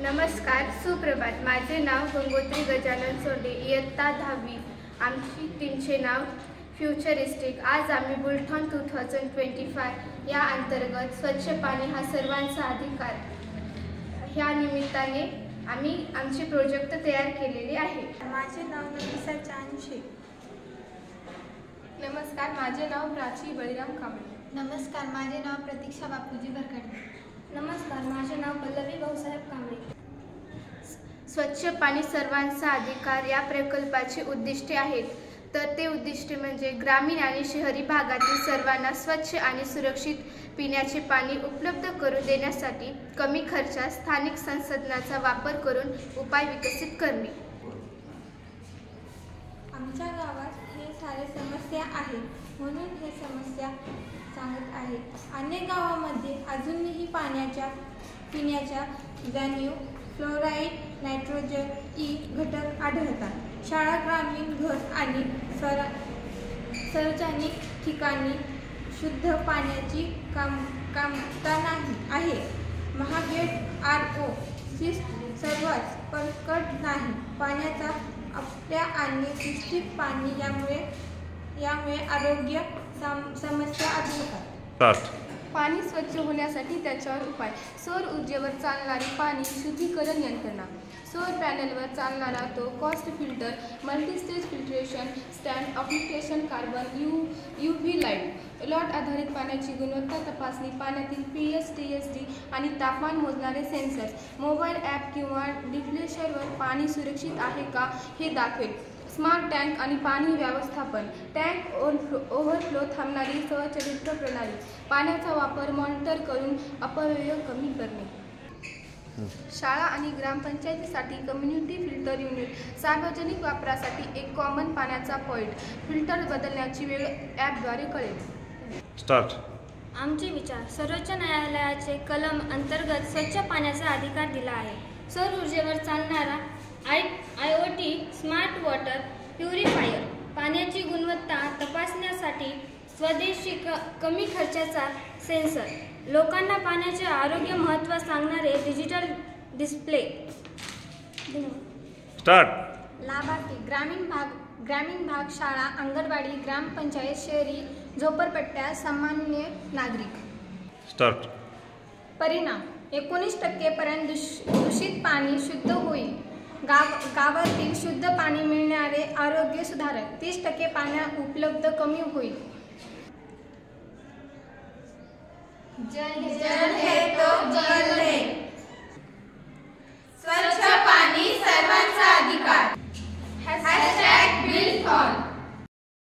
नमस्कार, सुप्रभात। माझे नाव गंगोत्री गजानन सोंडे, इयत्ता 10वी। आमची टीमचे नाव फ्युचरिस्टिक। आज आम्ही बुलढाणा 2025 या अंतर्गत स्वच्छ पाणी हा सर्वांचा अधिकार ह्या निमित्ताने आम्ही आमचे प्रोजेक्ट तयार केलेले आहे। माझे नाव नफिसा चांद शेख। नमस्कार, माझे नाव प्राची बळीराम कांबळे। नमस्कार, माझे नाव प्रतीक्षा बापूजी बरकटे। नमस्कार, माझे नाव पल्लवी भाऊसाहेब कांबळे। स्वच्छ पाणी सर्वांचा अधिकार या प्रकल्पाची उद्दिष्टे आहेत। तर ते उद्दिष्टे म्हणजे ग्रामीण आणि शहरी भागातील सर्वांना स्वच्छ आणि सुरक्षित पिण्याचे पाणी उपलब्ध करून देण्यासाठी कमी खर्चात स्थानिक संसाधनांचा वापर करून उपाय विकसित करणे। आमच्या गावात हे सारे समस्या आहेत, म्हणून हे समस्या सांगत आहेत। अनेक गावांमध्ये अजूनही पिण्याच्या जाणीव फ्लोराईड, नायट्रोजन ई घटक आढळतात। शाळा, ग्रामीण घर आणि सार्वजनिक ठिकाणी शुद्ध पाण्याची कमतरता नाही आहे। महागेट RO ची सर्वात परवडत नाही। पाण्याचा आपल्या आणि दूषित पाणी यामुळे आरोग्य समस्या आढळतात। पाणी स्वच्छ होण्यासाठी त्याच्यावर उपाय: सौर ऊर्जेवर चालणारी पाणी शुद्धीकरण यंत्रणा, सौर पॅनलवर चालणारा तो cost filter, multistage filtration stand, application carbon UV light, lot आधारित पाण्याची गुणवत्ता तपासणी, पाण्यातील pH, TSD आणि तापमान मोजणारे सेन्सर्स, मोबाईल ॲप किंवा डिव्हाइसवर पाणी सुरक्षित आहे का हे दाखवेल, स्मार्ट टँक आणि पाणी व्यवस्थापन, टँक ओव्हरफ्लो थांबणारी स्वयंचलित प्रणाली, पाण्याचा वापर मॉनिटर करून अपव्यय कमी करणे। शाळा आणि ग्रामपंचायतीसाठी कम्युनिटी फिल्टर युनिट, सार्वजनिक वापरासाठी एक कॉमन पाण्याचा पॉईंट, फिल्टर बदलण्याची वेळ ॲपद्वारे कळेल। आमचे विचार: सर्वोच्च न्यायालयाचे कलम अंतर्गत स्वच्छ पाण्याचा अधिकार दिला आहे। सौर ऊर्जेवर चालणारा IoT स्मार्ट वॉटर प्युरिफायर, पाण्याची गुणवत्ता तपासण्यासाठी स्वदेशी कमी खर्चाचा सेन्सर, लोकांना पाण्याचे आरोग्य महत्त्व सांगणारे डिजिटल डिस्प्ले। लाभार्थी: ग्रामीण भाग, शाळा, अंगणवाडी, ग्रामपंचायत, शहरी झोपडपट्ट्या, सामान्य नागरिक। परिणाम: 19% पर्यंत दूषित पाणी शुद्ध होईल। गावातील शुद्ध पाणी मिळणारे आरोग्य सुधारक, 30% पाणी उपलब्ध कमी होईल। जल है तो जल है।